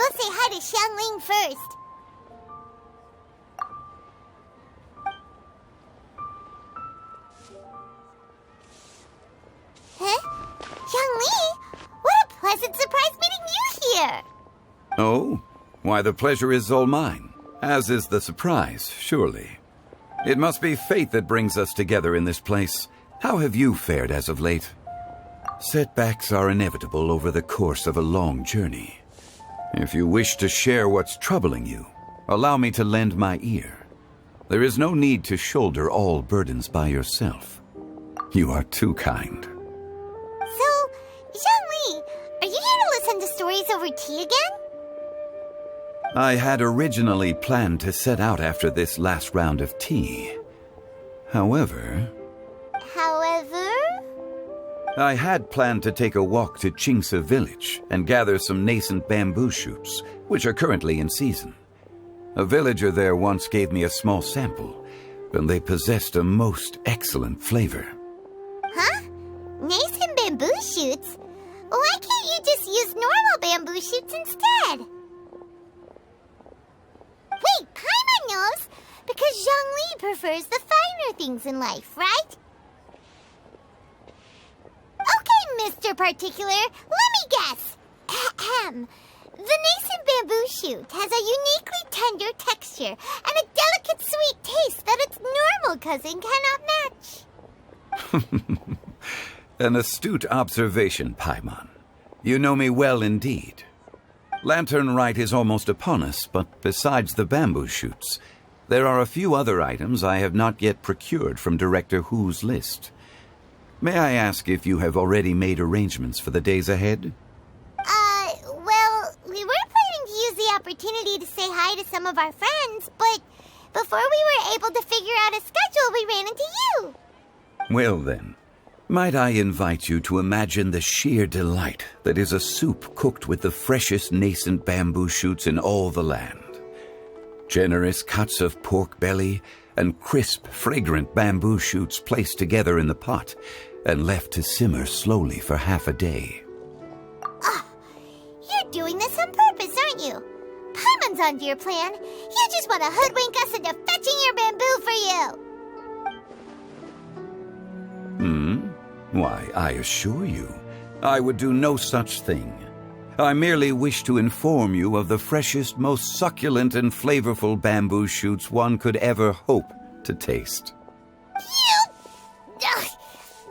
go say hi to Xiangling first. Huh? Xiangling? What a pleasant surprise meeting you here! Oh? Why, the pleasure is all mine, as is the surprise, surely. It must be fate that brings us together in this place. How have you fared as of late? Setbacks are inevitable over the course of a long journey. If you wish to share what's troubling you, allow me to lend my ear. There is no need to shoulder all burdens by yourself. You are too kind. So, Zhongli, are you here to listen to stories over tea again? I had originally planned to set out after this last round of tea. However, I had planned to take a walk to Qingse village and gather some nascent bamboo shoots, which are currently in season. A villager there once gave me a small sample, and they possessed a most excellent flavor. Huh? Nascent bamboo shoots? Why can't you just use normal bamboo shoots instead? Wait, Paimon knows! Because Zhongli prefers the finer things in life, right? Okay, Mr. Particular, let me guess. Ahem. The nascent bamboo shoot has a uniquely tender texture and a delicate sweet taste that its normal cousin cannot match. An astute observation, Paimon. You know me well indeed. Lantern Rite is almost upon us, but besides the bamboo shoots, there are a few other items I have not yet procured from Director Hu's list. May I ask if you have already made arrangements for the days ahead? Well, we were planning to use the opportunity to say hi to some of our friends, but before we were able to figure out a schedule, we ran into you. Well then, might I invite you to imagine the sheer delight that is a soup cooked with the freshest nascent bamboo shoots in all the land. Generous cuts of pork belly and crisp, fragrant bamboo shoots placed together in the pot and left to simmer slowly for half a day. You're doing this on purpose, aren't you? Paimon's onto your plan. You just want to hoodwink us into fetching your bamboo for you. Why, I assure you, I would do no such thing. I merely wish to inform you of the freshest, most succulent and flavorful bamboo shoots one could ever hope to taste. Ugh.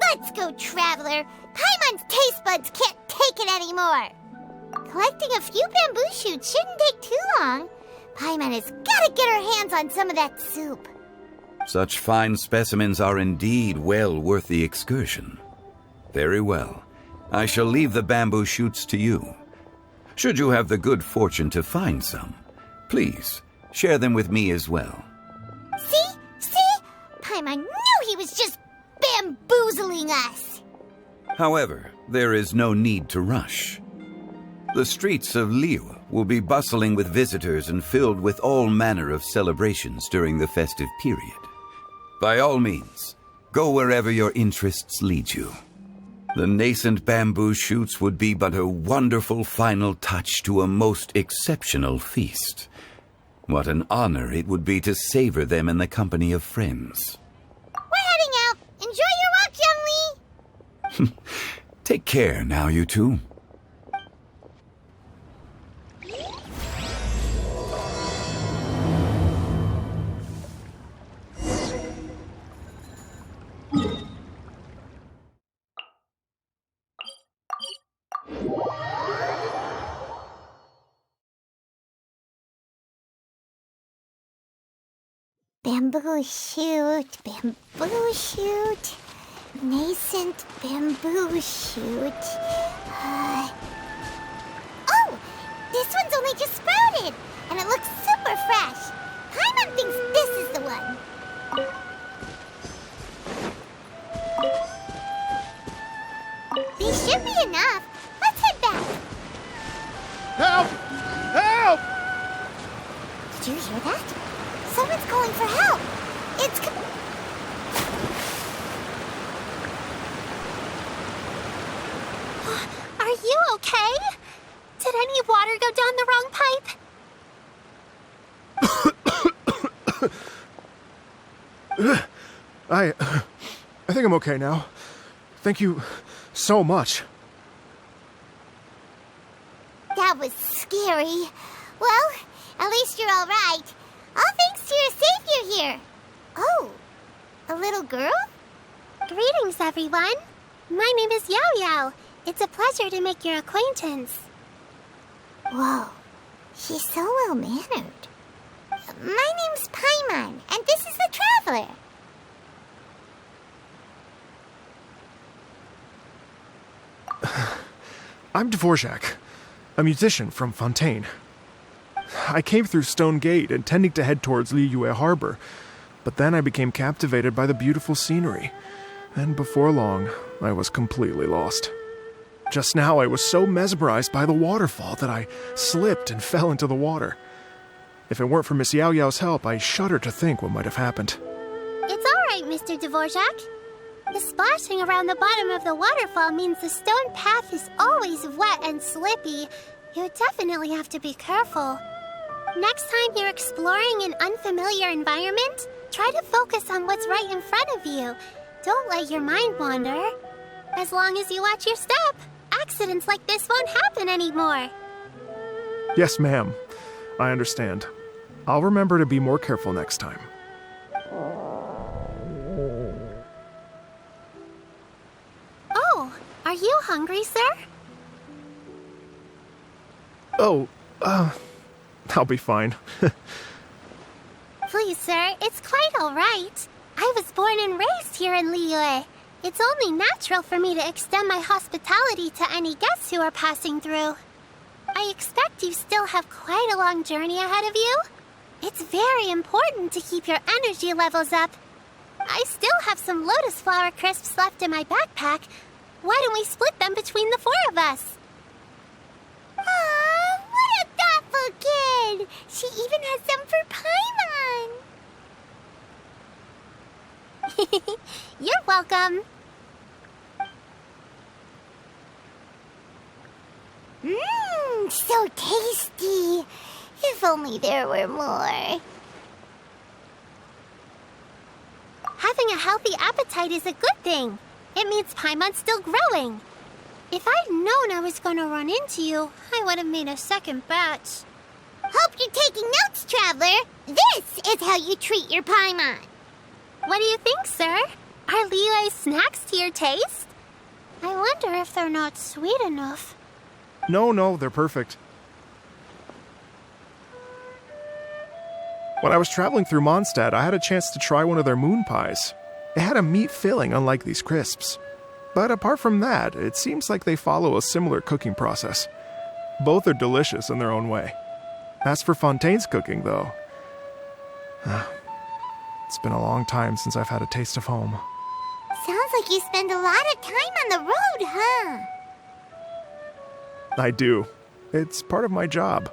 Let's go, Traveler. Paimon's taste buds can't take it anymore. Collecting a few bamboo shoots shouldn't take too long. Paimon has got to get her hands on some of that soup. Such fine specimens are indeed well worth the excursion. Very well. I shall leave the bamboo shoots to you. Should you have the good fortune to find some, please share them with me as well. See? Paimon knew he was just bamboozling us. However, there is no need to rush. The streets of Liu will be bustling with visitors and filled with all manner of celebrations during the festive period. By all means, go wherever your interests lead you. The nascent bamboo shoots would be but a wonderful final touch to a most exceptional feast. What an honor it would be to savor them in the company of friends. We're heading out. Enjoy your walk, Youngli. Take care now, you two. Bamboo shoot, nascent bamboo shoot. Oh, this one's only just sprouted, and it looks super fresh. Paimon thinks this is the one. These should be enough. Let's head back. Help! Help! Did you hear that? Someone's calling for help. It's Are you okay? Did any water go down the wrong pipe? I think I'm okay now. Thank you so much. That was scary. Well, at least you're all right. All thanks to your savior here. Oh, a little girl? Greetings, everyone. My name is Yao Yao. It's a pleasure to make your acquaintance. Whoa, she's so well-mannered. My name's Paimon, and this is the Traveler. I'm Dvorak, a musician from Fontaine. I came through Stone Gate intending to head towards Liyue Harbor, but then I became captivated by the beautiful scenery, and before long, I was completely lost. Just now, I was so mesmerized by the waterfall that I slipped and fell into the water. If it weren't for Miss Yao Yao's help, I shudder to think what might have happened. It's all right, Mr. Dvorak. The splashing around the bottom of the waterfall means the stone path is always wet and slippy. You definitely have to be careful. Next time you're exploring an unfamiliar environment, try to focus on what's right in front of you. Don't let your mind wander. As long as you watch your step, accidents like this won't happen anymore. Yes, ma'am. I understand. I'll remember to be more careful next time. Oh, are you hungry, sir? Oh, I'll be fine. Please, sir, it's quite all right. I was born and raised here in Liyue. It's only natural for me to extend my hospitality to any guests who are passing through. I expect you still have quite a long journey ahead of you. It's very important to keep your energy levels up. I still have some lotus flower crisps left in my backpack. Why don't we split them between the four of us? Aw, what a thoughtful kid! She even has some for Paimon! You're welcome. Mmm, so tasty. If only there were more. Having a healthy appetite is a good thing. It means Paimon's still growing. If I'd known I was going to run into you, I would have made a second batch. Hope you're taking notes, Traveler. This is how you treat your Paimon. What do you think, sir? Are Liyue snacks to your taste? I wonder if they're not sweet enough. No, they're perfect. When I was traveling through Mondstadt, I had a chance to try one of their moon pies. It had a meat filling, unlike these crisps. But apart from that, it seems like they follow a similar cooking process. Both are delicious in their own way. As for Fontaine's cooking, though, it's been a long time since I've had a taste of home. Sounds like you spend a lot of time on the road, huh? I do. It's part of my job.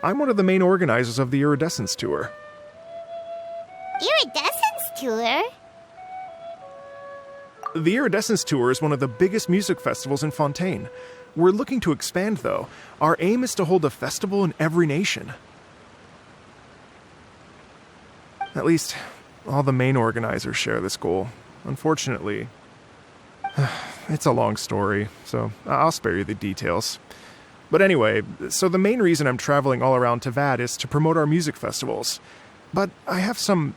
I'm one of the main organizers of the Iridescence Tour. Iridescence Tour? The Iridescence Tour is one of the biggest music festivals in Fontaine. We're looking to expand, though. Our aim is to hold a festival in every nation. At least, all the main organizers share this goal. Unfortunately, it's a long story, so I'll spare you the details. But anyway, so the main reason I'm traveling all around Tavad is to promote our music festivals. But I have some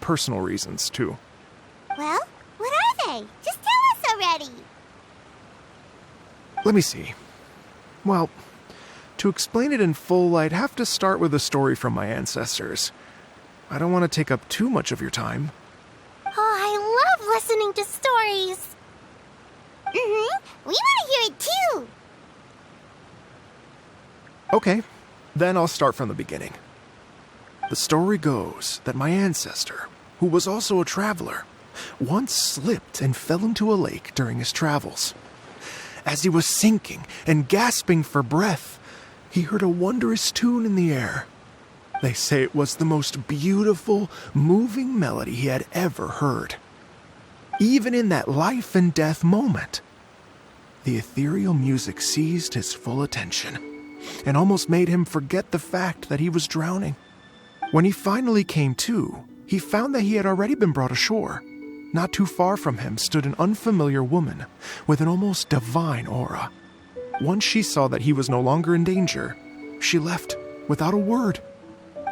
personal reasons, too. Well, what are they? Just tell us already. Let me see. Well, to explain it in full, I'd have to start with a story from my ancestors. I don't want to take up too much of your time. Oh, I love listening to stories. We want to hear it too. Okay, then I'll start from the beginning. The story goes that my ancestor, who was also a traveler, once slipped and fell into a lake during his travels. As he was sinking and gasping for breath, he heard a wondrous tune in the air. They say it was the most beautiful, moving melody he had ever heard. Even in that life and death moment, the ethereal music seized his full attention and almost made him forget the fact that he was drowning. When he finally came to, he found that he had already been brought ashore. Not too far from him stood an unfamiliar woman with an almost divine aura. Once she saw that he was no longer in danger, she left without a word.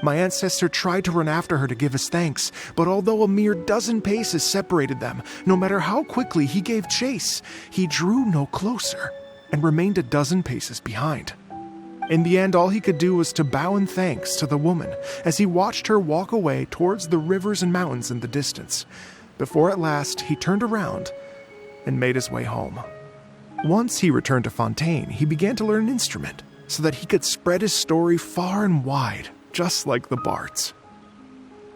My ancestor tried to run after her to give his thanks, but although a mere dozen paces separated them, no matter how quickly he gave chase, he drew no closer and remained a dozen paces behind. In the end, all he could do was to bow in thanks to the woman as he watched her walk away towards the rivers and mountains in the distance, before at last he turned around and made his way home. Once he returned to Fontaine, he began to learn an instrument so that he could spread his story far and wide, just like the bards.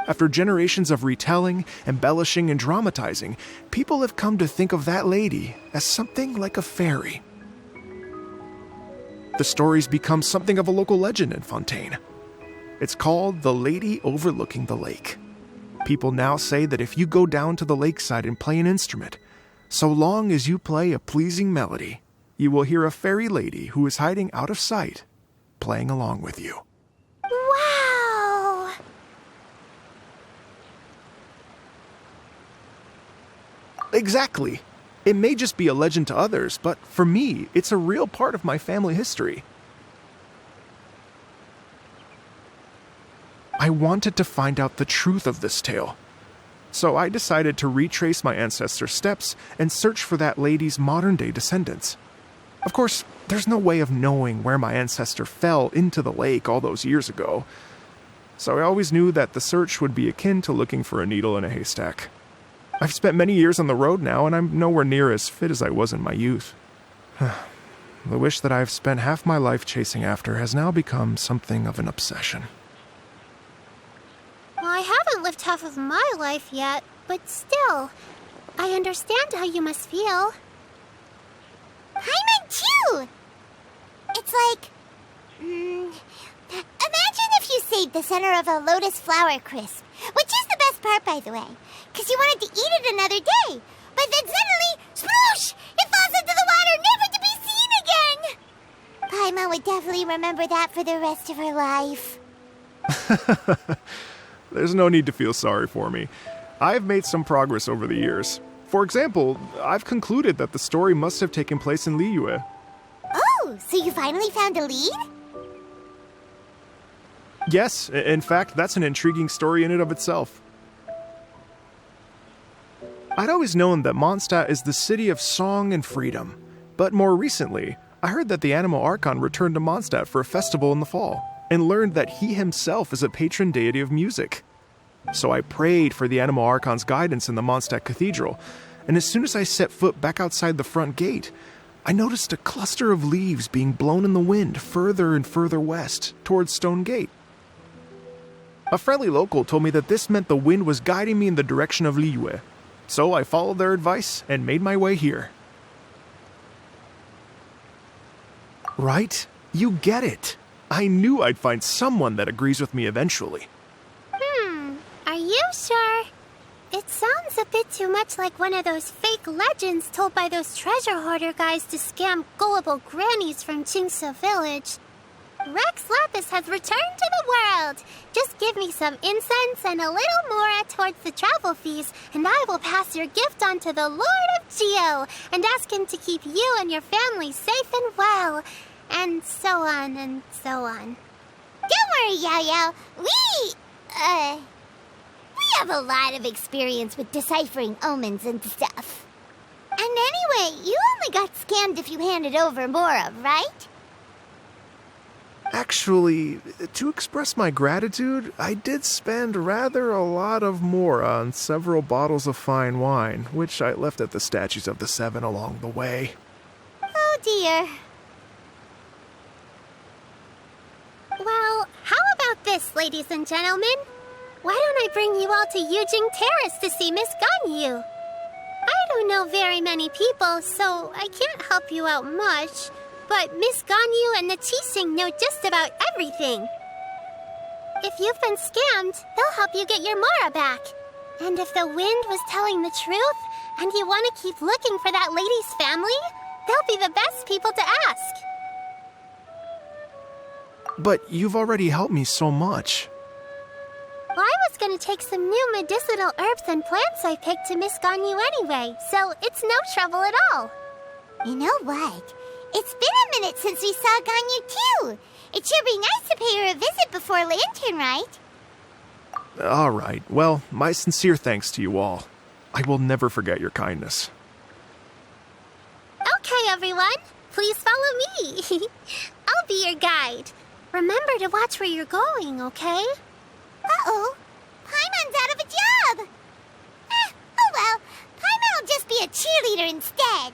After generations of retelling, embellishing, and dramatizing, people have come to think of that lady as something like a fairy. The story's become something of a local legend in Fontaine. It's called the Lady Overlooking the Lake. People now say that if you go down to the lakeside and play an instrument, so long as you play a pleasing melody, you will hear a fairy lady who is hiding out of sight, playing along with you. Wow! Exactly. It may just be a legend to others, but for me, it's a real part of my family history. I wanted to find out the truth of this tale, so I decided to retrace my ancestors' steps and search for that lady's modern-day descendants. Of course, there's no way of knowing where my ancestor fell into the lake all those years ago, so I always knew that the search would be akin to looking for a needle in a haystack. I've spent many years on the road now, and I'm nowhere near as fit as I was in my youth. The wish that I've spent half my life chasing after has now become something of an obsession. Well, I haven't lived half of my life yet, but still, I understand how you must feel. Paimon too! It's like... imagine if you saved the center of a lotus flower crisp, which is the best part, by the way, because you wanted to eat it another day, but then suddenly, sploosh! It falls into the water, never to be seen again! Paimon would definitely remember that for the rest of her life. There's no need to feel sorry for me. I've made some progress over the years. For example, I've concluded that the story must have taken place in Liyue. Oh, so you finally found a lead? Yes, in fact, that's an intriguing story in and of itself. I'd always known that Mondstadt is the city of song and freedom, but more recently, I heard that the Animal Archon returned to Mondstadt for a festival in the fall, and learned that he himself is a patron deity of music. So I prayed for the Animal Archon's guidance in the Mondstadt Cathedral, and as soon as I set foot back outside the front gate, I noticed a cluster of leaves being blown in the wind further and further west, towards Stone Gate. A friendly local told me that this meant the wind was guiding me in the direction of Liyue, so I followed their advice and made my way here. Right? You get it. I knew I'd find someone that agrees with me eventually. Are you sure? It sounds a bit too much like one of those fake legends told by those treasure hoarder guys to scam gullible grannies from Qingse Village. Rex Lapis has returned to the world. Just give me some incense and a little more towards the travel fees, and I will pass your gift on to the Lord of Geo and ask him to keep you and your family safe and well. And so on and so on. Don't worry, Yao Yao. We have a lot of experience with deciphering omens and stuff. And anyway, you only got scammed if you handed over Mora, right? Actually, to express my gratitude, I did spend rather a lot of Mora on several bottles of fine wine, which I left at the Statues of the Seven along the way. Oh dear. Well, how about this, ladies and gentlemen? Why don't I bring you all to Yujing Terrace to see Miss Ganyu? I don't know very many people, so I can't help you out much, but Miss Ganyu and the Qixing know just about everything. If you've been scammed, they'll help you get your Mora back. And if the wind was telling the truth, and you want to keep looking for that lady's family, They'll be the best people to ask. But you've already helped me so much. Well, I was gonna take some new medicinal herbs and plants I picked to Miss Ganyu anyway, so it's no trouble at all. You know what? It's been a minute since we saw Ganyu too. It should be nice to pay her a visit before Lantern Rite. All right. Well, my sincere thanks to you all. I will never forget your kindness. Okay, everyone. Please follow me. I'll be your guide. Remember to watch where you're going, okay? Uh-oh. Paimon's out of a job. Oh well. Paimon will just be a cheerleader instead.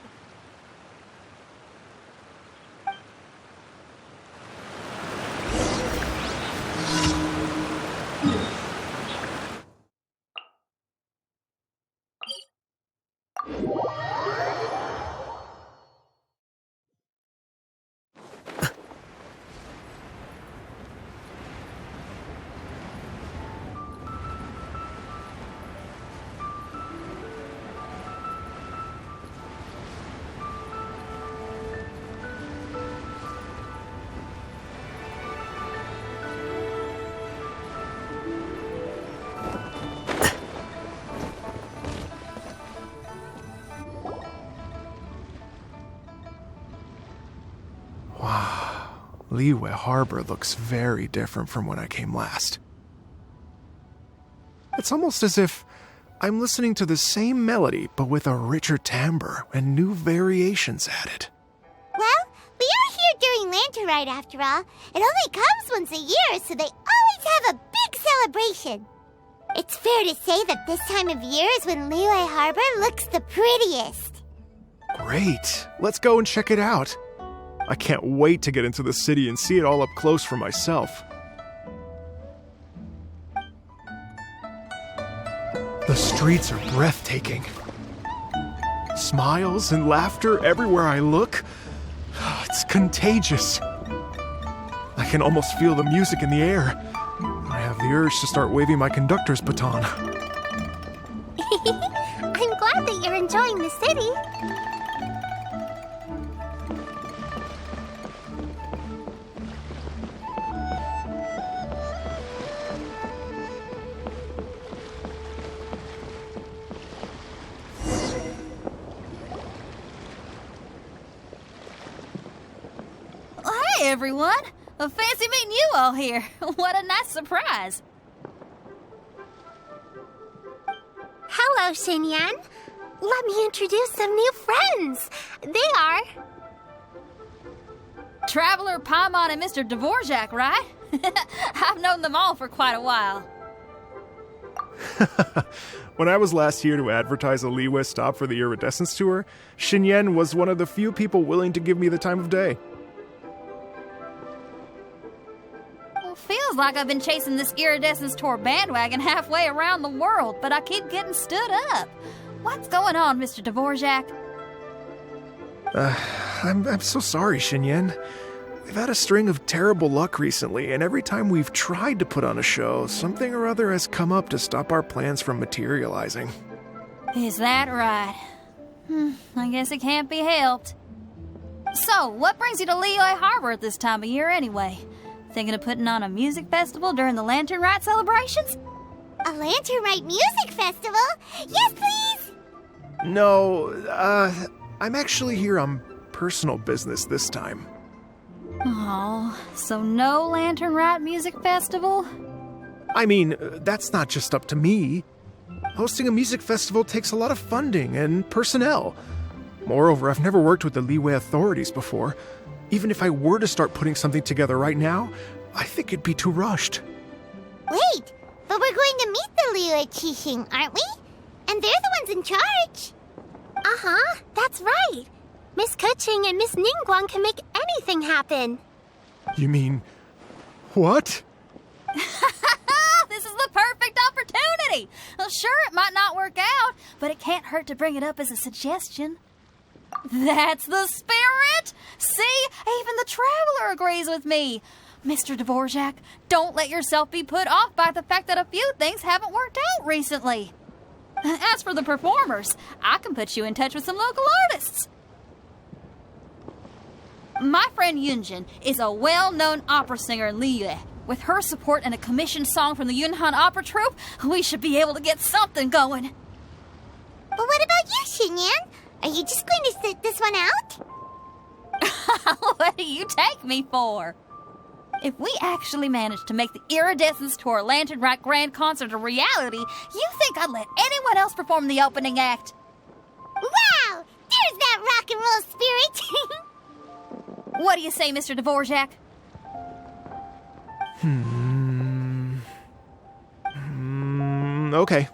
Liyue Harbor looks very different from when I came last. It's almost as if I'm listening to the same melody, but with a richer timbre and new variations added. Well, we are here during Lantern Rite after all. It only comes once a year, so they always have a big celebration. It's fair to say that this time of year is when Liyue Harbor looks the prettiest. Great. Let's go and check it out. I can't wait to get into the city and see it all up close for myself. The streets are breathtaking. Smiles and laughter everywhere I look. It's contagious. I can almost feel the music in the air. I have the urge to start waving my conductor's baton. I'm glad that you're enjoying the city. Hey everyone! Fancy meeting you all here. What a nice surprise. Hello, Xinyan. Let me introduce some new friends. They are... Traveler, Paimon, and Mr. Dvorak, right? I've known them all for quite a while. When I was last here to advertise a Liyue stop for the Iridescence Tour, Xinyan was one of the few people willing to give me the time of day. Feels like I've been chasing this Iridescence Tour bandwagon halfway around the world, but I keep getting stood up. What's going on, Mr. Dvorak? I'm so sorry, Xinyan. We've had a string of terrible luck recently, and every time we've tried to put on a show, something or other has come up to stop our plans from materializing. Is that right? I guess it can't be helped. So, what brings you to Liyue Harbor at this time of year anyway? Thinking of putting on a music festival during the Lantern Rite celebrations? A Lantern Rite music festival? Yes, please! No, I'm actually here on personal business this time. Oh, so no Lantern Rite music festival? I mean, that's not just up to me. Hosting a music festival takes a lot of funding and personnel. Moreover, I've never worked with the Liyue authorities before. Even if I were to start putting something together right now, I think it'd be too rushed. Wait, but we're going to meet the Liyue Qixing, aren't we? And they're the ones in charge. Uh-huh, that's right. Miss Keqing and Miss Ningguang can make anything happen. You mean... what? This is the perfect opportunity! Well, sure, it might not work out, but it can't hurt to bring it up as a suggestion. That's the spirit! See, even the Traveler agrees with me. Mr. Dvorak, don't let yourself be put off by the fact that a few things haven't worked out recently. As for the performers, I can put you in touch with some local artists. My friend Yunjin is a well-known opera singer in Liyue. With her support and a commissioned song from the Yunhan Opera Troupe, we should be able to get something going. But what about you, Xinyan? Are you just going to sit this one out? What do you take me for? If we actually manage to make the Iridescence Tour Lantern Rock Grand Concert a reality, you think I'd let anyone else perform the opening act? Wow! There's that rock and roll spirit! What do you say, Mr. Dvorak? Okay.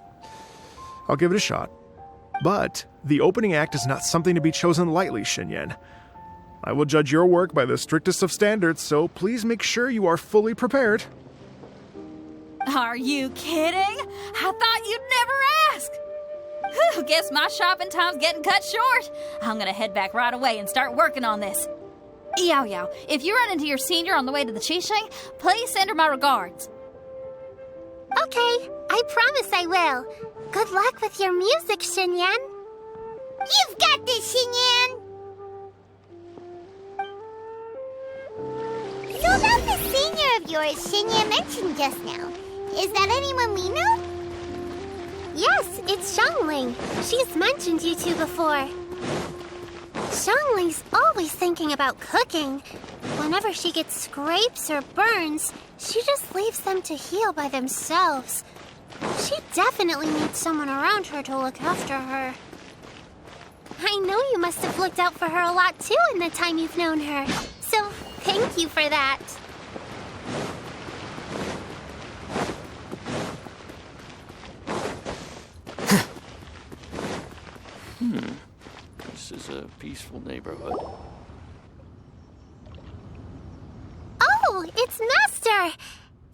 I'll give it a shot. But the opening act is not something to be chosen lightly, Xinyan. I will judge your work by the strictest of standards, so please make sure you are fully prepared. Are you kidding? I thought you'd never ask. Whew, guess my shopping time's getting cut short. I'm gonna head back right away and start working on this. Yao Yao, if you run into your senior on the way to the Qixing, please send her my regards. Okay, I promise I will. Good luck with your music, Xinyan. You've got this, Xinyan! So about the senior of yours Xinyan mentioned just now, is that anyone we know? Yes, it's Xiangling. She's mentioned you two before. Xiangling's always thinking about cooking. Whenever she gets scrapes or burns, she just leaves them to heal by themselves. She definitely needs someone around her to look after her. I know you must have looked out for her a lot too in the time you've known her. So, thank you for that. This is a peaceful neighborhood. Oh, it's Master!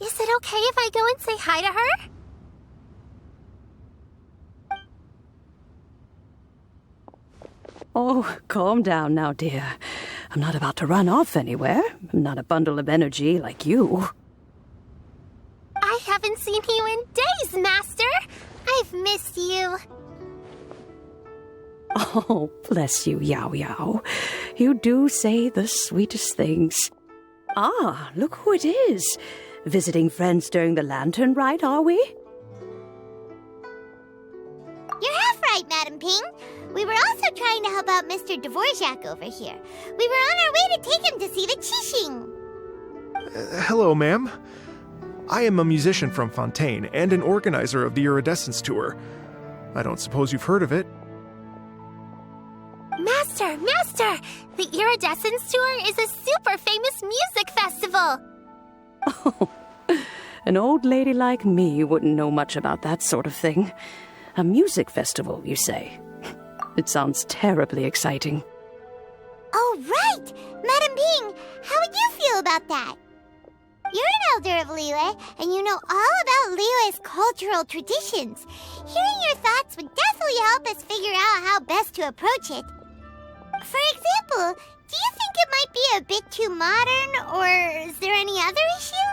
Is it okay if I go and say hi to her? Oh, calm down now, dear. I'm not about to run off anywhere. I'm not a bundle of energy like you. I haven't seen you in days, Master! I've missed you. Oh, bless you, Yao Yao. You do say the sweetest things. Ah, look who it is. Visiting friends during the lantern ride, are we? You're half right, Madam Ping. We were also trying to help out Mr. Dvorak over here. We were on our way to take him to see the Qixing. Hello, ma'am. I am a musician from Fontaine and an organizer of the Iridescence Tour. I don't suppose you've heard of it. Master! The Iridescence Tour is a super famous music festival! Oh, an old lady like me wouldn't know much about that sort of thing. A music festival, you say? It sounds terribly exciting. Oh, right! Madam Ping, how would you feel about that? You're an elder of Liyue, and you know all about Liyue's cultural traditions. Hearing your thoughts would definitely help us figure out how best to approach it. For example, do you think it might be a bit too modern, or is there any other issue?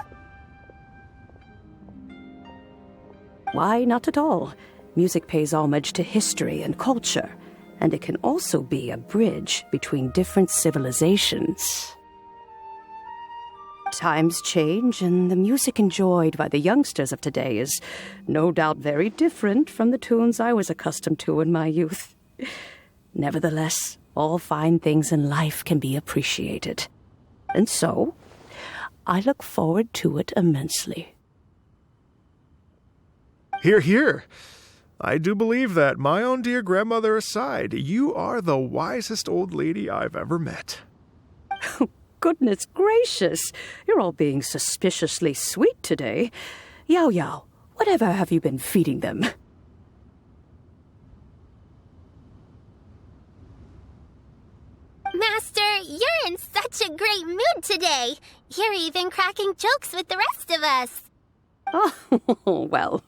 Why, not at all. Music pays homage to history and culture, and it can also be a bridge between different civilizations. Times change, and the music enjoyed by the youngsters of today is no doubt very different from the tunes I was accustomed to in my youth. Nevertheless, all fine things in life can be appreciated. And so, I look forward to it immensely. Hear, hear. I do believe that, my own dear grandmother aside, you are the wisest old lady I've ever met. Goodness gracious, you're all being suspiciously sweet today. Yao Yao, whatever have you been feeding them? Master, you're in such a great mood today. You're even cracking jokes with the rest of us. Oh, well,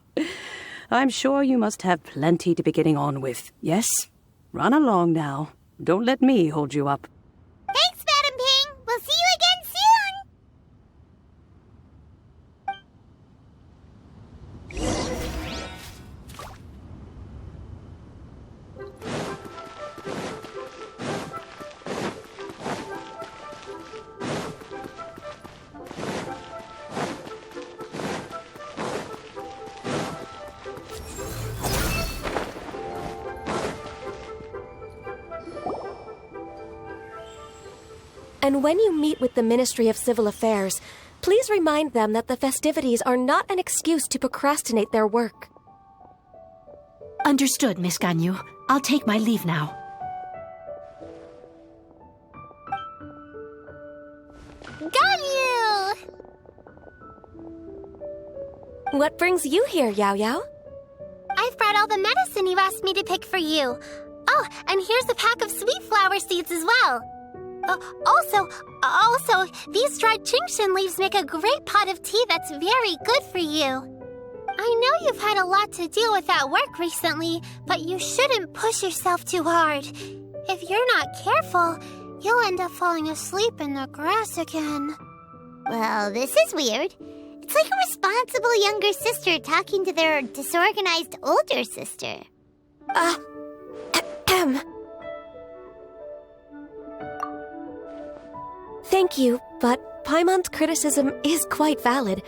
I'm sure you must have plenty to be getting on with. Yes? Run along now. Don't let me hold you up. Thanks, Madam Ping. We'll see you again soon. And when you meet with the Ministry of Civil Affairs, please remind them that the festivities are not an excuse to procrastinate their work. Understood, Miss Ganyu. I'll take my leave now. Ganyu! What brings you here, Yao Yao? I've brought all the medicine you asked me to pick for you. Oh, and here's a pack of sweet flower seeds as well. Also, these dried chingshin leaves make a great pot of tea that's very good for you. I know you've had a lot to deal with at work recently, but you shouldn't push yourself too hard. If you're not careful, you'll end up falling asleep in the grass again. Well, this is weird. It's like a responsible younger sister talking to their disorganized older sister. Thank you, but Paimon's criticism is quite valid.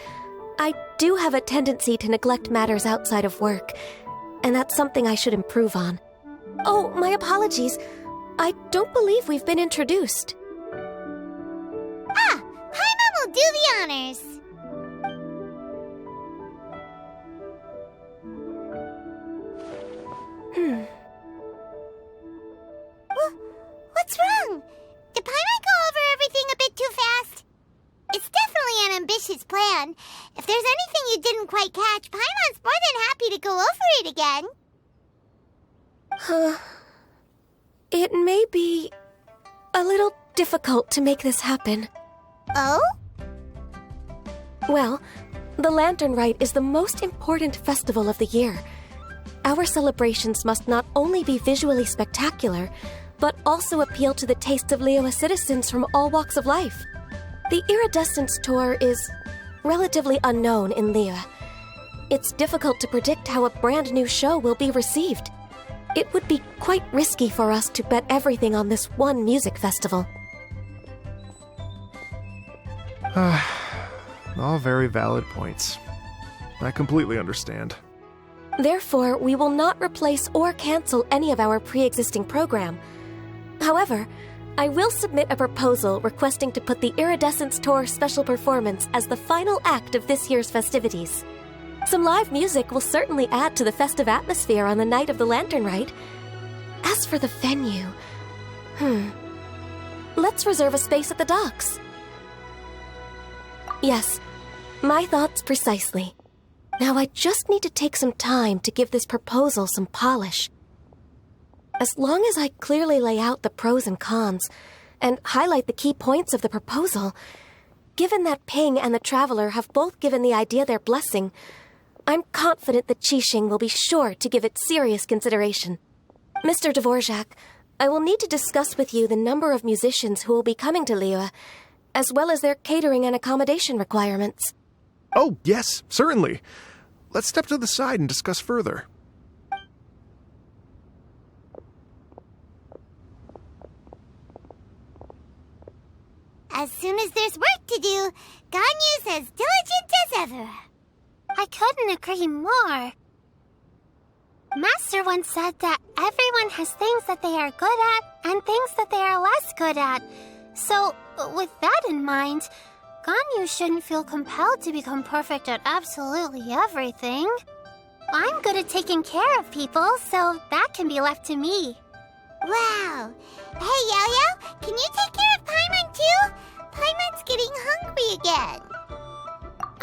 I do have a tendency to neglect matters outside of work, and that's something I should improve on. Oh, my apologies. I don't believe we've been introduced. Paimon will do the honors. What's wrong? Did Paimon go over everything a bit too fast? It's definitely an ambitious plan. If there's anything you didn't quite catch, Paimon's more than happy to go over it again. It may be a little difficult to make this happen. Oh? Well, the Lantern Rite is the most important festival of the year. Our celebrations must not only be visually spectacular, but also appeal to the tastes of Liyue citizens from all walks of life. The Iridescence Tour is relatively unknown in Liyue. It's difficult to predict how a brand new show will be received. It would be quite risky for us to bet everything on this one music festival. All very valid points. I completely understand. Therefore, we will not replace or cancel any of our pre-existing program. However, I will submit a proposal requesting to put the Iridescence Tour special performance as the final act of this year's festivities. Some live music will certainly add to the festive atmosphere on the night of the Lantern Rite. As for the venue, let's reserve a space at the docks. Yes, my thoughts precisely. Now I just need to take some time to give this proposal some polish. As long as I clearly lay out the pros and cons, and highlight the key points of the proposal, given that Ping and the Traveler have both given the idea their blessing, I'm confident that Qixing will be sure to give it serious consideration. Mr. Dvorak, I will need to discuss with you the number of musicians who will be coming to Liyue, as well as their catering and accommodation requirements. Oh, yes, certainly. Let's step to the side and discuss further. As soon as there's work to do, Ganyu's as diligent as ever. I couldn't agree more. Master once said that everyone has things that they are good at and things that they are less good at. So, with that in mind, Ganyu shouldn't feel compelled to become perfect at absolutely everything. I'm good at taking care of people, so that can be left to me. Wow. Hey, Yo-Yo, can you take care of Paimon too? Paimon's getting hungry again.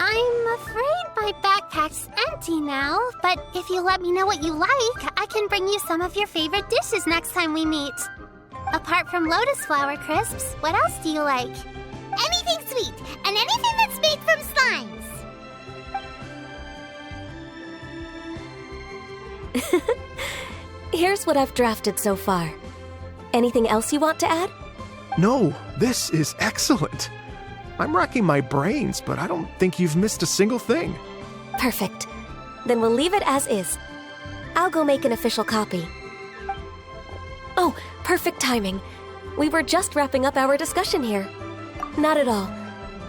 I'm afraid my backpack's empty now, but if you let me know what you like, I can bring you some of your favorite dishes next time we meet. Apart from lotus flower crisps, what else do you like? Anything sweet, and anything that's made from slimes. Here's what I've drafted so far. Anything else you want to add? No, this is excellent. I'm racking my brains, but I don't think you've missed a single thing. Perfect. Then we'll leave it as is. I'll go make an official copy. Oh, perfect timing. We were just wrapping up our discussion here. Not at all.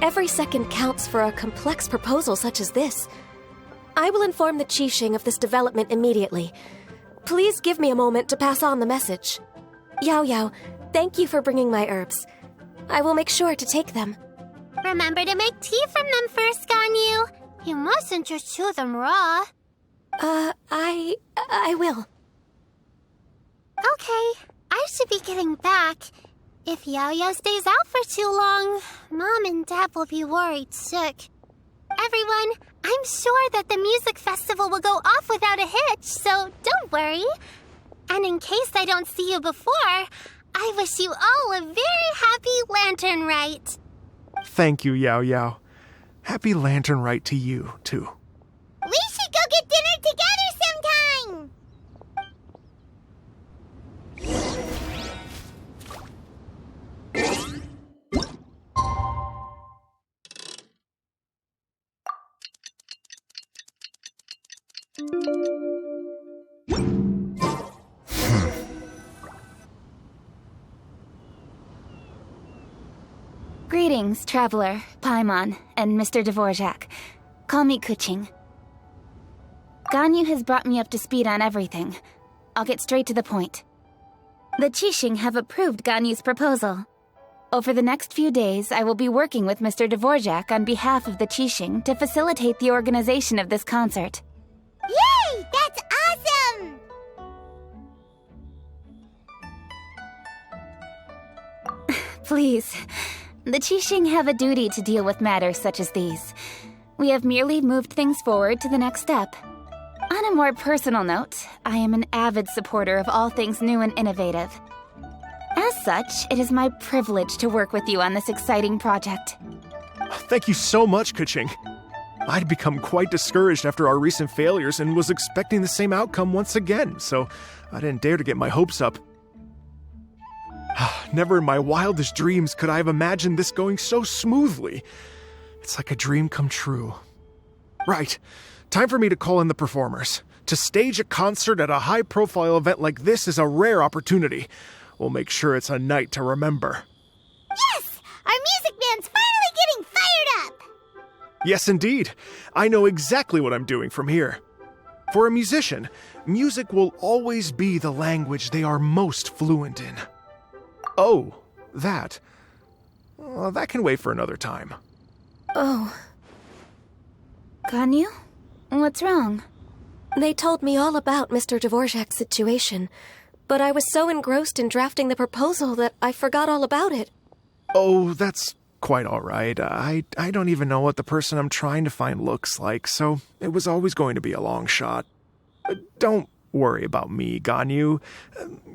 Every second counts for a complex proposal such as this. I will inform the Qixing of this development immediately. Please give me a moment to pass on the message. Yao Yao, thank you for bringing my herbs. I will make sure to take them. Remember to make tea from them first, Ganyu. You mustn't just chew them raw. I will. Okay, I should be getting back. If Yao Yao stays out for too long, Mom and Dad will be worried sick. Everyone, I'm sure that the music festival will go off without a hitch, so don't worry. And in case I don't see you before, I wish you all a very happy Lantern Rite. Thank you, Yao Yao. Happy Lantern Rite to you, too. We should go get dinner together sometime! Greetings, Traveler, Paimon, and Mr. Dvorak. Call me Kuching. Ganyu has brought me up to speed on everything. I'll get straight to the point. The Qixing have approved Ganyu's proposal. Over the next few days, I will be working with Mr. Dvorak on behalf of the Qixing to facilitate the organization of this concert. Yay! That's awesome! Please. The Qixing have a duty to deal with matters such as these. We have merely moved things forward to the next step. On a more personal note, I am an avid supporter of all things new and innovative. As such, it is my privilege to work with you on this exciting project. Thank you so much, Kuching. I'd become quite discouraged after our recent failures and was expecting the same outcome once again, so I didn't dare to get my hopes up. Never in my wildest dreams could I have imagined this going so smoothly. It's like a dream come true. Right. Time for me to call in the performers. To stage a concert at a high-profile event like this is a rare opportunity. We'll make sure it's a night to remember. Yes! Our music band's finally getting fired up! Yes, indeed. I know exactly what I'm doing from here. For a musician, music will always be the language they are most fluent in. Oh, that. Well, that can wait for another time. Oh. Ganyu? What's wrong? They told me all about Mr. Dvorak's situation, but I was so engrossed in drafting the proposal that I forgot all about it. Oh, that's quite all right. I don't even know what the person I'm trying to find looks like, so it was always going to be a long shot. Don't worry about me, Ganyu.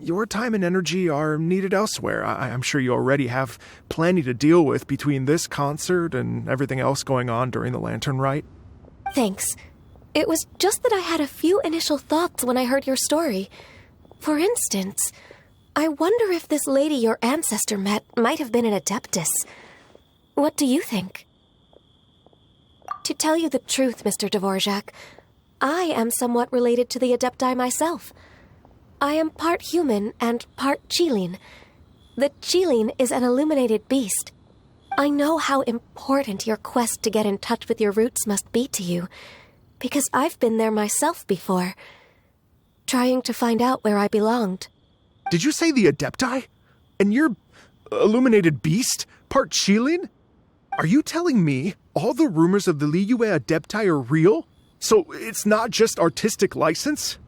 Your time and energy are needed elsewhere. I'm sure you already have plenty to deal with between this concert and everything else going on during the Lantern Rite. Thanks. It was just that I had a few initial thoughts when I heard your story. For instance, I wonder if this lady your ancestor met might have been an Adeptus. What do you think? To tell you the truth, Mr. Dvorak, I am somewhat related to the Adepti myself. I am part human and part Qilin. The Qilin is an illuminated beast. I know how important your quest to get in touch with your roots must be to you, because I've been there myself before, trying to find out where I belonged. Did you say the Adepti? And you're illuminated beast? Part Qilin? Are you telling me all the rumors of the Liyue Adepti are real? So it's not just artistic license?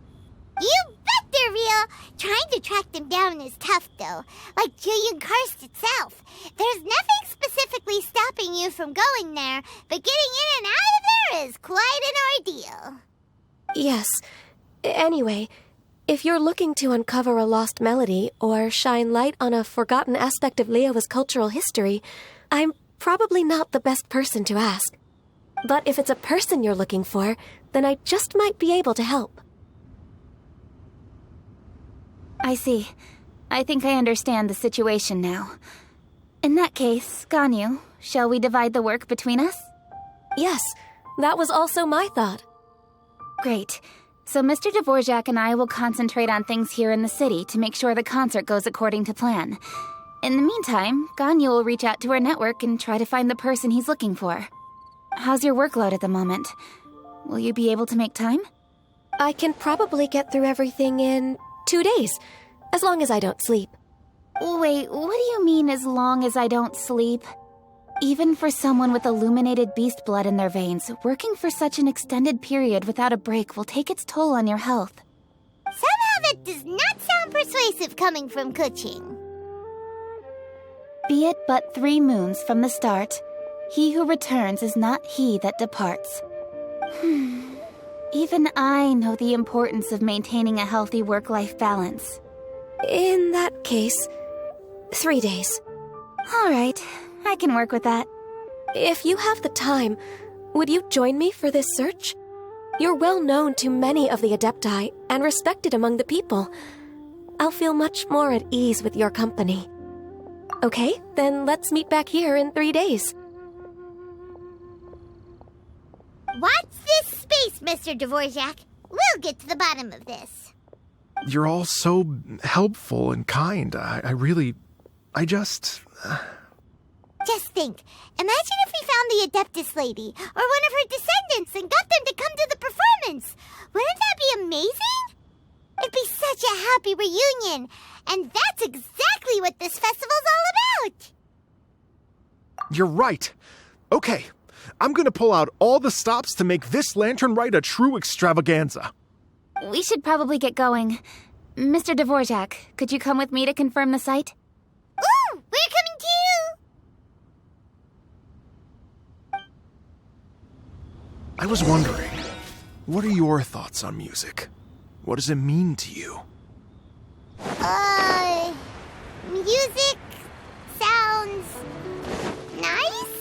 You bet they're real! Trying to track them down is tough, though. Like Julian Karst itself. There's nothing specifically stopping you from going there, but getting in and out of there is quite an ordeal. Yes. Anyway, if you're looking to uncover a lost melody or shine light on a forgotten aspect of Liyue's cultural history, I'm probably not the best person to ask. But if it's a person you're looking for, then I just might be able to help. I see. I think I understand the situation now. In that case, Ganyu, shall we divide the work between us? Yes, that was also my thought. Great. So Mr. Dvorak and I will concentrate on things here in the city to make sure the concert goes according to plan. In the meantime, Ganyu will reach out to her network and try to find the person he's looking for. How's your workload at the moment? Will you be able to make time? I can probably get through everything in 2 days, as long as I don't sleep. Wait, what do you mean as long as I don't sleep? Even for someone with illuminated beast blood in their veins, working for such an extended period without a break will take its toll on your health. Somehow that does not sound persuasive coming from Kuching. Be it but 3 moons from the start, he who returns is not he that departs. Even I know the importance of maintaining a healthy work-life balance. In that case, 3 days. All right, I can work with that. If you have the time, would you join me for this search? You're well known to many of the Adepti and respected among the people. I'll feel much more at ease with your company. Okay, then let's meet back here in 3 days. Watch this space, Mr. Dvorak. We'll get to the bottom of this. You're all so helpful and kind. Just think. Imagine if we found the Adeptus lady, or one of her descendants, and got them to come to the performance. Wouldn't that be amazing? It'd be such a happy reunion. And that's exactly what this festival's all about. You're right. Okay, I'm gonna pull out all the stops to make this lantern ride a true extravaganza. We should probably get going. Mr. Dvorak, could you come with me to confirm the site? Ooh, we're coming too! I was wondering, what are your thoughts on music? What does it mean to you? Music sounds nice?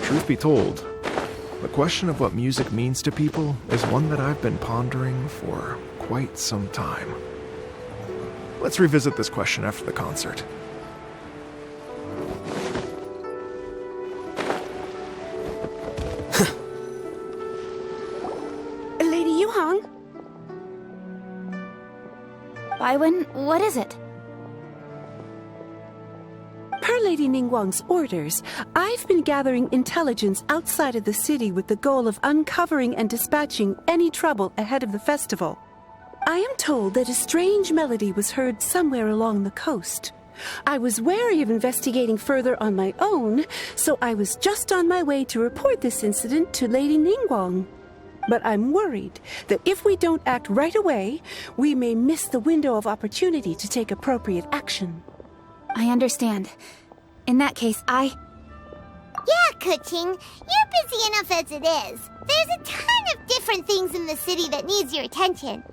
Truth be told, the question of what music means to people is one that I've been pondering for quite some time. Let's revisit this question after the concert. Lady Yuhang? Baiwen, what is it? Per Lady Ningguang's orders, I've been gathering intelligence outside of the city with the goal of uncovering and dispatching any trouble ahead of the festival. I am told that a strange melody was heard somewhere along the coast. I was wary of investigating further on my own, so I was just on my way to report this incident to Lady Ningguang. But I'm worried that if we don't act right away, we may miss the window of opportunity to take appropriate action. I understand. In that case, Yeah, Kuching, you're busy enough as it is. There's a ton of different things in the city that needs your attention.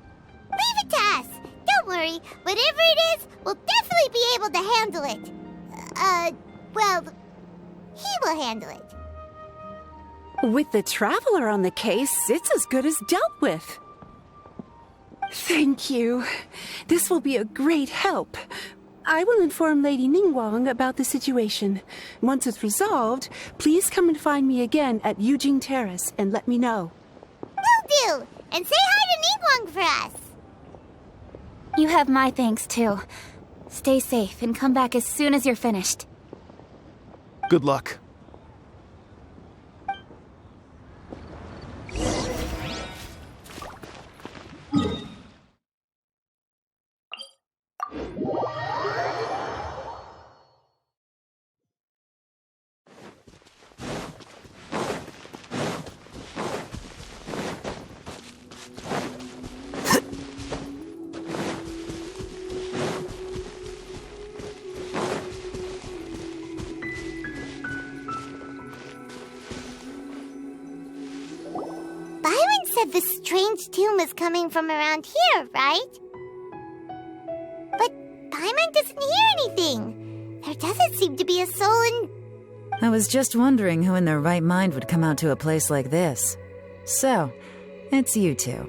Leave it to us. Don't worry. Whatever it is, we'll definitely be able to handle it. He will handle it. With the Traveler on the case, it's as good as dealt with. Thank you. This will be a great help. I will inform Lady Ningguang about the situation. Once it's resolved, please come and find me again at Yujing Terrace and let me know. Will do. And say hi to Ningguang for us. you have my thanks too. Stay safe and come back as soon as you're finished. Good luck. The strange tomb is coming from around here, right? But Paimon doesn't hear anything. There doesn't seem to be a soul in... I was just wondering who in their right mind would come out to a place like this. So, it's you two.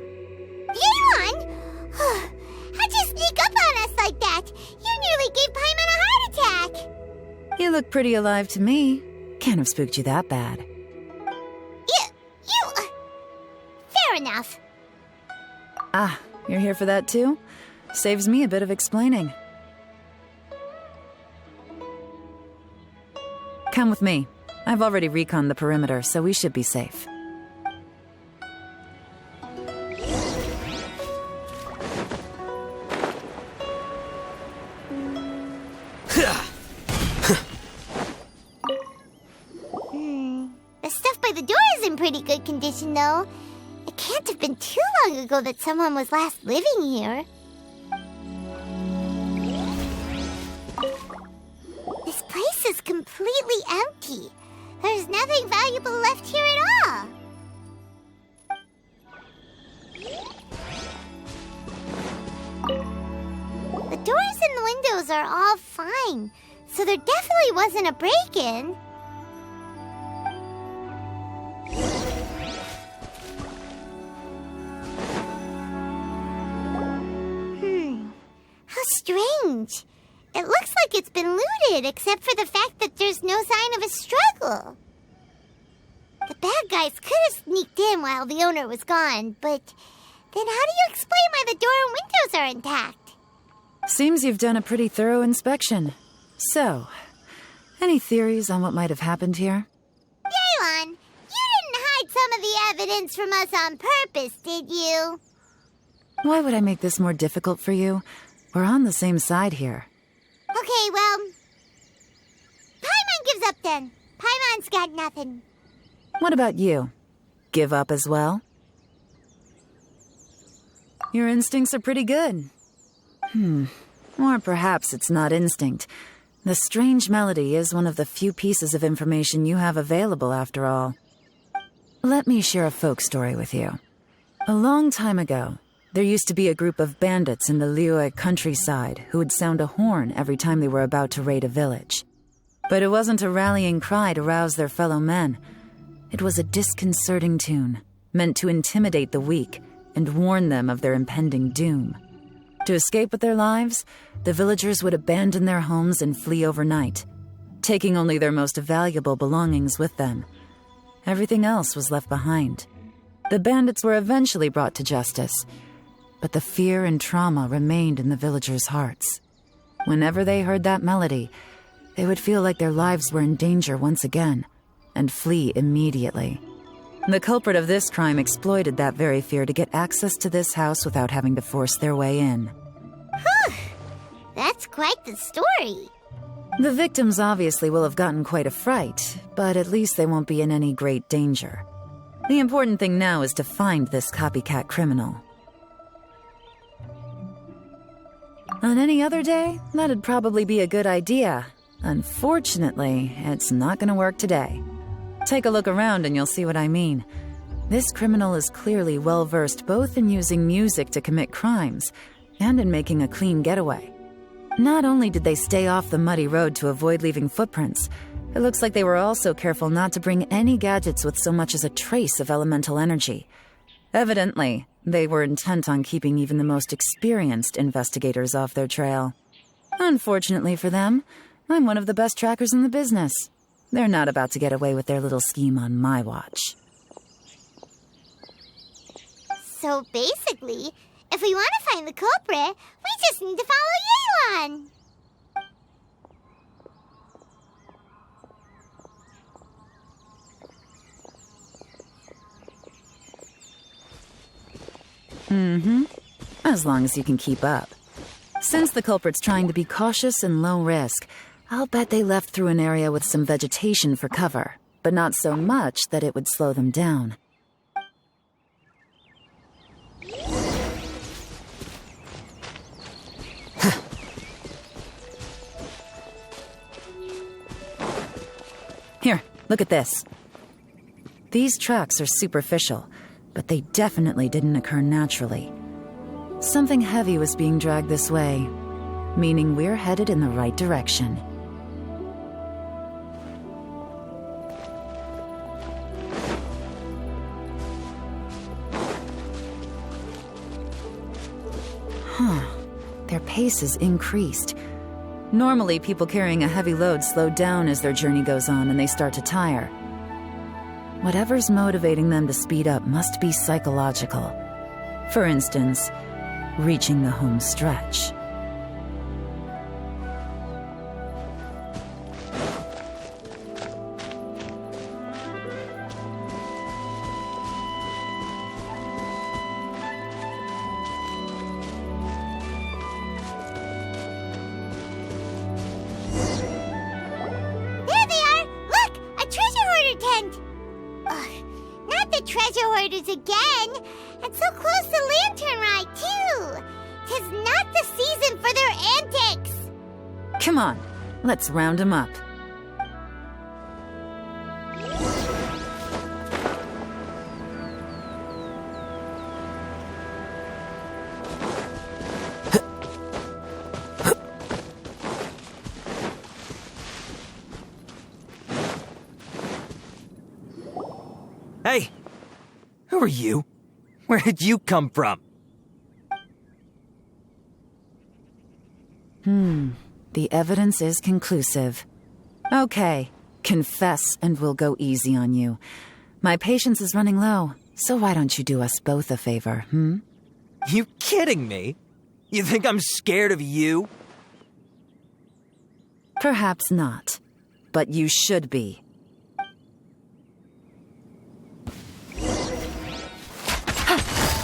Yeon! How'd you sneak up on us like that? You nearly gave Paimon a heart attack! You look pretty alive to me. Can't have spooked you that bad. Fair enough. Ah, you're here for that too? Saves me a bit of explaining. Come with me. I've already reconned the perimeter, so we should be safe. The stuff by the door is in pretty good condition, though. It can't have been too long ago that someone was last living here. This place is completely empty. There's nothing valuable left here at all. The doors and the windows are all fine, so there definitely wasn't a break-in. How strange. It looks like it's been looted, except for the fact that there's no sign of a struggle. The bad guys could have sneaked in while the owner was gone, but then how do you explain why the door and windows are intact? Seems you've done a pretty thorough inspection. So, any theories on what might have happened here? Yelan, you didn't hide some of the evidence from us on purpose, did you? Why would I make this more difficult for you? We're on the same side here. Okay, well, Paimon gives up then. Paimon's got nothing. What about you? Give up as well? Your instincts are pretty good. Or perhaps it's not instinct. The strange melody is one of the few pieces of information you have available, after all. Let me share a folk story with you. A long time ago, there used to be a group of bandits in the Liyue countryside who would sound a horn every time they were about to raid a village. But it wasn't a rallying cry to rouse their fellow men. It was a disconcerting tune, meant to intimidate the weak and warn them of their impending doom. To escape with their lives, the villagers would abandon their homes and flee overnight, taking only their most valuable belongings with them. Everything else was left behind. The bandits were eventually brought to justice, but the fear and trauma remained in the villagers' hearts. Whenever they heard that melody, they would feel like their lives were in danger once again, and flee immediately. The culprit of this crime exploited that very fear to get access to this house without having to force their way in. That's quite the story. The victims obviously will have gotten quite a fright, but at least they won't be in any great danger. The important thing now is to find this copycat criminal. On any other day, that'd probably be a good idea. Unfortunately, it's not gonna work today. Take a look around and you'll see what I mean. This criminal is clearly well-versed both in using music to commit crimes and in making a clean getaway. Not only did they stay off the muddy road to avoid leaving footprints, it looks like they were also careful not to bring any gadgets with so much as a trace of elemental energy. Evidently, they were intent on keeping even the most experienced investigators off their trail. Unfortunately for them, I'm one of the best trackers in the business. They're not about to get away with their little scheme on my watch. So basically, if we want to find the culprit, we just need to follow Yelan. As long as you can keep up. Since the culprit's trying to be cautious and low risk, I'll bet they left through an area with some vegetation for cover, but not so much that it would slow them down. Here, look at this. These tracks are superficial, but they definitely didn't occur naturally. Something heavy was being dragged this way, meaning we're headed in the right direction. Their pace has increased. Normally, people carrying a heavy load slow down as their journey goes on and they start to tire. Whatever's motivating them to speed up must be psychological. For instance, reaching the home stretch. treasure hoarders again, and so close to Lantern Ride, too. 'Tis not the season for their antics. Come on, let's round 'em up. Hey! Who are you? Where did you come from? The evidence is conclusive. Okay, confess and we'll go easy on you. My patience is running low, so why don't you do us both a favor, You kidding me? You think I'm scared of you? Perhaps not, but you should be.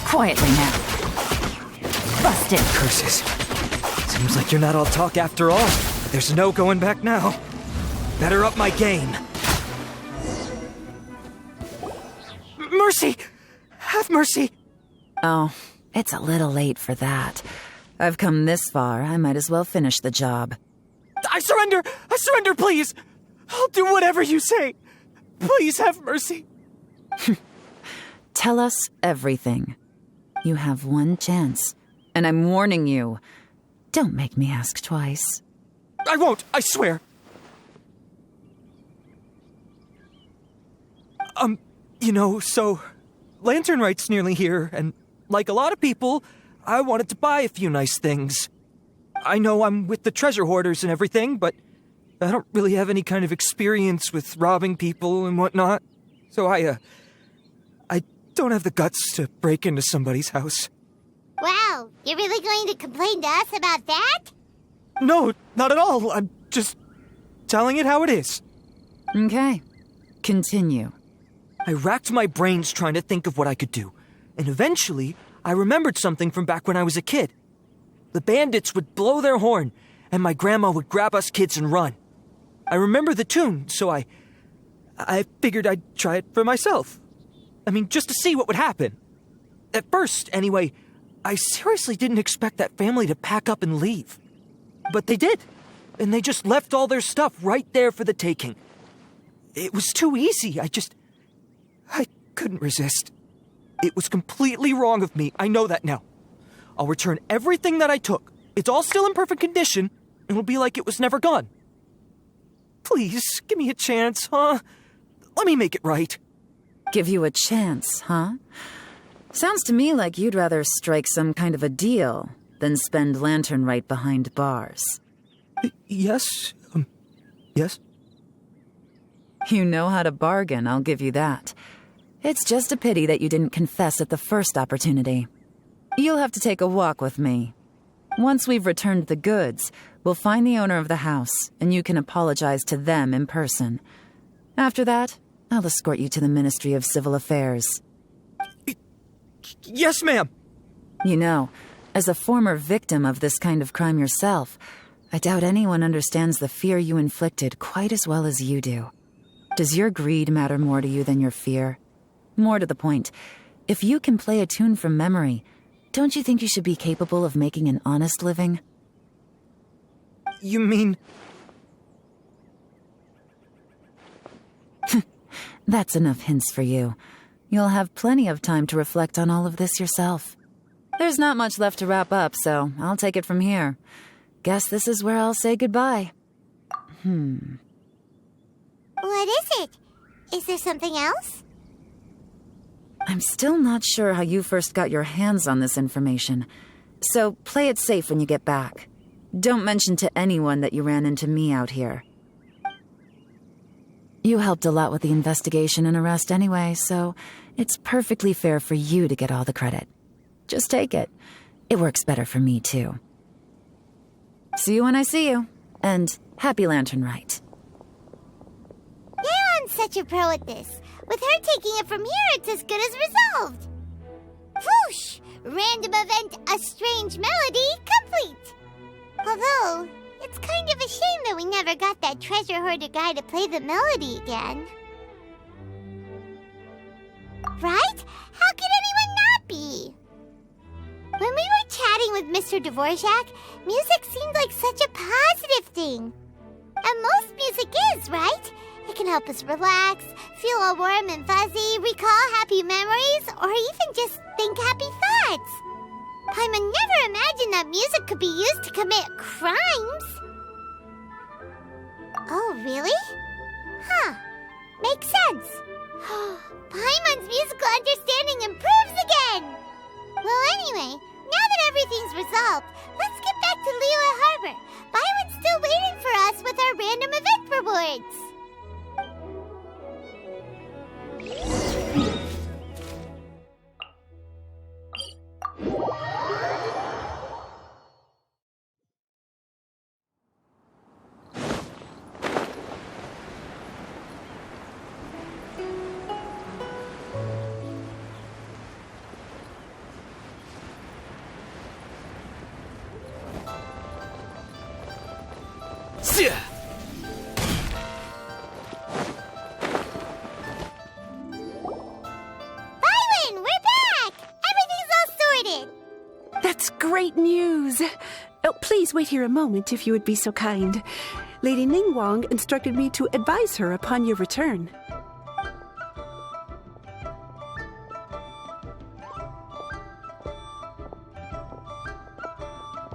Quietly now. Busted. Curses. Seems like you're not all talk after all. There's no going back now. Better up my game. Mercy! Have mercy! Oh, it's a little late for that. I've come this far, I might as well finish the job. I surrender! I surrender, please! I'll do whatever you say. Please have mercy. Tell us everything. You have one chance, and I'm warning you. Don't make me ask twice. I won't, I swear. So Lantern Right's nearly here, and like a lot of people, I wanted to buy a few nice things. I know I'm with the treasure hoarders and everything, but I don't really have any kind of experience with robbing people and whatnot. So I don't have the guts to break into somebody's house. Wow, you're really going to complain to us about that? No, not at all. I'm just telling it how it is. Okay, continue. I racked my brains trying to think of what I could do, and eventually I remembered something from back when I was a kid. The bandits would blow their horn, and my grandma would grab us kids and run. I remember the tune, so I figured I'd try it for myself. I mean, just to see what would happen. At first, anyway, I seriously didn't expect that family to pack up and leave. But they did, and they just left all their stuff right there for the taking. It was too easy, I couldn't resist. It was completely wrong of me, I know that now. I'll return everything that I took. It's all still in perfect condition, and it'll be like it was never gone. Please, give me a chance, huh? Let me make it right. Give you a chance, huh? Sounds to me like you'd rather strike some kind of a deal than spend Lantern Right behind bars. Yes. Yes? You know how to bargain, I'll give you that. It's just a pity that you didn't confess at the first opportunity. You'll have to take a walk with me. Once we've returned the goods, we'll find the owner of the house, and you can apologize to them in person. After that, I'll escort you to the Ministry of Civil Affairs. Yes, ma'am! You know, as a former victim of this kind of crime yourself, I doubt anyone understands the fear you inflicted quite as well as you do. Does your greed matter more to you than your fear? More to the point, if you can play a tune from memory, don't you think you should be capable of making an honest living? You mean... That's enough hints for you. You'll have plenty of time to reflect on all of this yourself. There's not much left to wrap up, so I'll take it from here. Guess this is where I'll say goodbye. What is it? Is there something else? I'm still not sure how you first got your hands on this information, so play it safe when you get back. Don't mention to anyone that you ran into me out here. You helped a lot with the investigation and arrest anyway, so it's perfectly fair for you to get all the credit. Just take it. It works better for me, too. See you when I see you, and happy Lantern Right. Now I'm such a pro at this. With her taking it from here, it's as good as resolved. Whoosh! Random event, a strange melody, complete. Although, it's kind of a shame that we never got that treasure hoarder guy to play the melody again. right? How could anyone not be? When we were chatting with Mr. Dvorak, music seemed like such a positive thing. And most music is, right? It can help us relax, feel all warm and fuzzy, recall happy memories, or even just think happy thoughts. Paimon never imagined that music could be used to commit crimes. Oh, really? Huh. Makes sense. Paimon's musical understanding improves again! Well, anyway, now that everything's resolved, let's get back to Liyue Harbor. Paimon's still waiting for us with our random event rewards. Byron, we're back! Everything's all sorted! That's great news! Oh, please wait here a moment if you would be so kind. Lady Ningguang instructed me to advise her upon your return.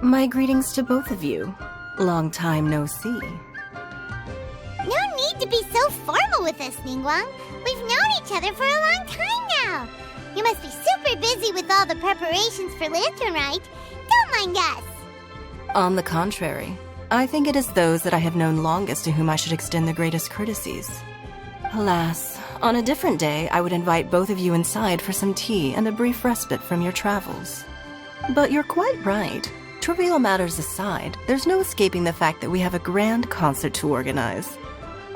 My greetings to both of you. Long time no see. No need to be so formal with us, Ningguang. We've known each other for a long time now. You must be super busy with all the preparations for Lantern Rite. Don't mind us. On the contrary, I think it is those that I have known longest to whom I should extend the greatest courtesies. Alas, on a different day, I would invite both of you inside for some tea and a brief respite from your travels. But you're quite right. Trivial matters aside, there's no escaping the fact that we have a grand concert to organize.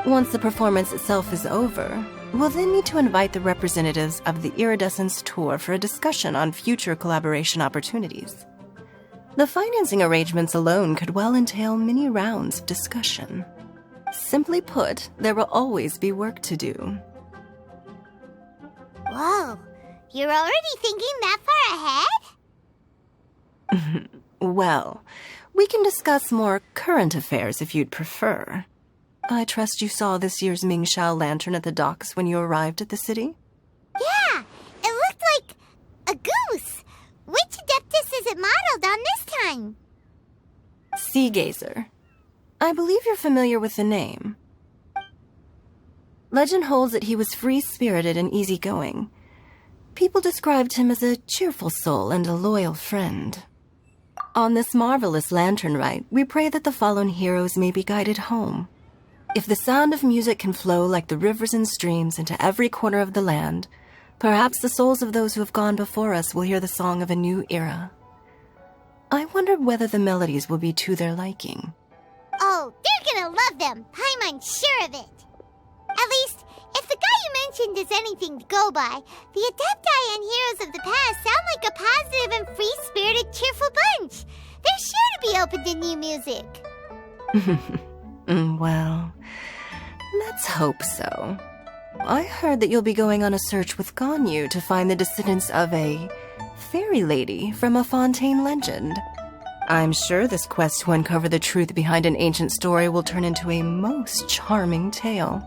Once the performance itself is over, we'll then need to invite the representatives of the Iridescence Tour for a discussion on future collaboration opportunities. The financing arrangements alone could well entail many rounds of discussion. Simply put, there will always be work to do. Whoa, you're already thinking that far ahead? Well, we can discuss more current affairs if you'd prefer. I trust you saw this year's Mingxiao lantern at the docks when you arrived at the city? Yeah, it looked like a goose. Which Adeptus is it modeled on this time? Sea Gazer. I believe you're familiar with the name. Legend holds that he was free-spirited and easygoing. People described him as a cheerful soul and a loyal friend. On this marvelous lantern rite, we pray that the fallen heroes may be guided home. If the sound of music can flow like the rivers and streams into every corner of the land, perhaps the souls of those who have gone before us will hear the song of a new era. I wondered whether the melodies will be to their liking. Oh, they're gonna love them. Paimon's sure of it. At least, if the guy you mentioned is anything to go by, the Adepti and heroes of the past sound like a positive and free-spirited, cheerful bunch. They're sure to be open to new music. Well, let's hope so. I heard that you'll be going on a search with Ganyu to find the descendants of a fairy lady from a Fontaine legend. I'm sure this quest to uncover the truth behind an ancient story will turn into a most charming tale.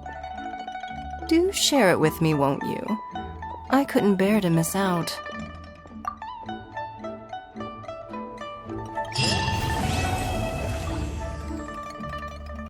Do share it with me, won't you? I couldn't bear to miss out.